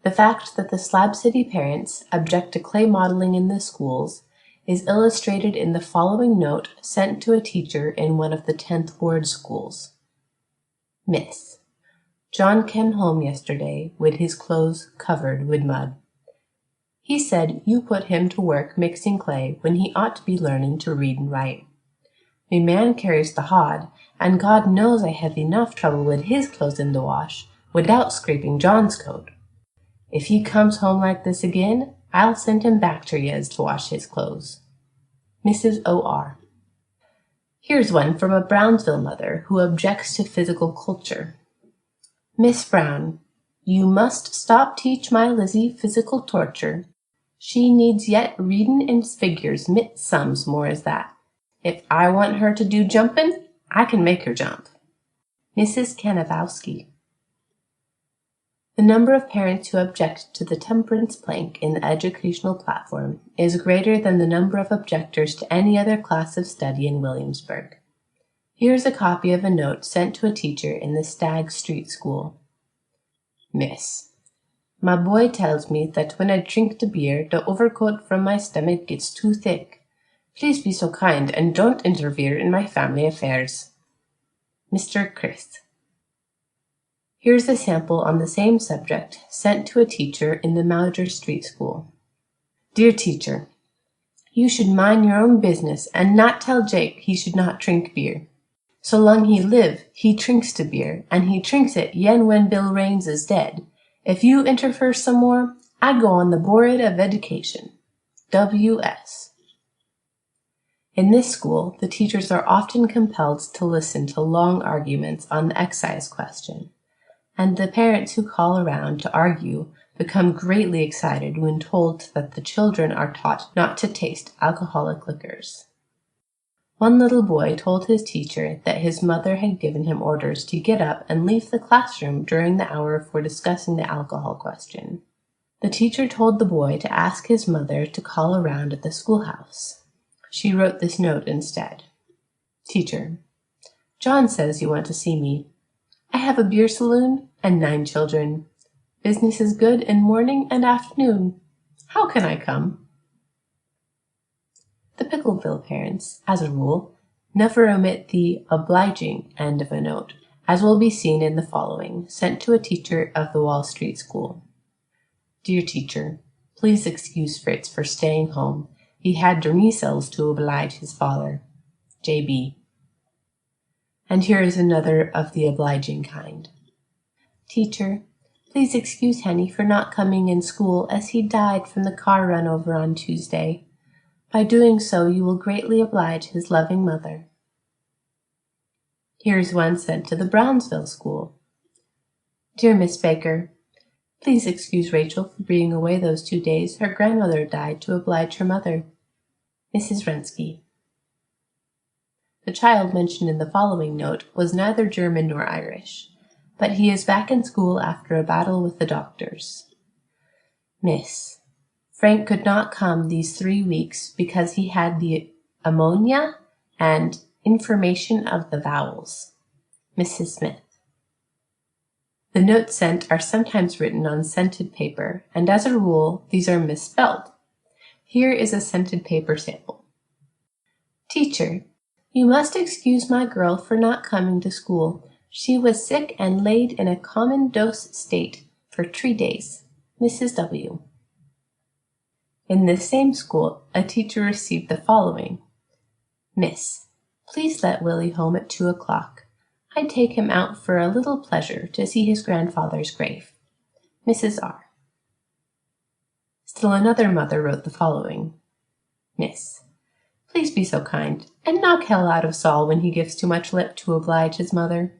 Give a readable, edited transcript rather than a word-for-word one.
The fact that the Slab City parents object to clay modeling in the schools is illustrated in the following note sent to a teacher in one of the 10th Ward schools. Miss, John came home yesterday with his clothes covered with mud. He said you put him to work mixing clay when he ought to be learning to read and write. Me man carries the hod, and God knows I have enough trouble with his clothes in the wash without scraping John's coat. If he comes home like this again, I'll send him back to yez to wash his clothes. Mrs. O.R. Here's one from a Brownsville mother who objects to physical culture. Miss Brown, you must stop teach my Lizzie physical torture. She needs yet readin' in figures mit sums more as that. If I want her to do jumpin', I can make her jump. Mrs. Kanavowski. The number of parents who object to the temperance plank in the educational platform is greater than the number of objectors to any other class of study in Williamsburg. Here is a copy of a note sent to a teacher in the Stagg Street School. Miss, my boy tells me that when I drink the beer, the overcoat from my stomach gets too thick. Please be so kind and don't interfere in my family affairs. Mr. Chris. Here's a sample on the same subject sent to a teacher in the Mauger Street School. Dear teacher, you should mind your own business and not tell Jake he should not drink beer. So long he live, he drinks the beer, and he drinks it yen when Bill Raines is dead. If you interfere some more, I go on the Board of Education. W.S. In this school, the teachers are often compelled to listen to long arguments on the excise question, and the parents who call around to argue become greatly excited when told that the children are taught not to taste alcoholic liquors. One little boy told his teacher that his mother had given him orders to get up and leave the classroom during the hour for discussing the alcohol question. The teacher told the boy to ask his mother to call around at the schoolhouse. She wrote this note instead. Teacher, John says you want to see me. I have a beer saloon and 9 children. Business is good in morning and afternoon. How can I come? The Pickleville parents, as a rule, never omit the obliging end of a note, as will be seen in the following, sent to a teacher of the Wall Street School. Dear teacher, please excuse Fritz for staying home. He had the measles to oblige his father. J.B. And here is another of the obliging kind. Teacher, please excuse Henny for not coming in school as he died from the car run over on Tuesday. By doing so, you will greatly oblige his loving mother. Here is one sent to the Brownsville School. Dear Miss Baker, please excuse Rachel for being away those 2 days. Her grandmother died to oblige her mother. Mrs. Rensky. The child mentioned in the following note was neither German nor Irish, but he is back in school after a battle with the doctors. Miss, Frank could not come these 3 weeks because he had the ammonia and information of the vowels. Mrs. Smith. The notes sent are sometimes written on scented paper, and as a rule, these are misspelled. Here is a scented paper sample. Teacher, you must excuse my girl for not coming to school. She was sick and laid in a common dose state for 3 days. Mrs. W. In this same school, a teacher received the following. Miss, please let Willie home at 2 o'clock. I'd take him out for a little pleasure to see his grandfather's grave. Mrs. R. Still another mother wrote the following. Miss, please be so kind, and knock hell out of Saul when he gives too much lip to oblige his mother.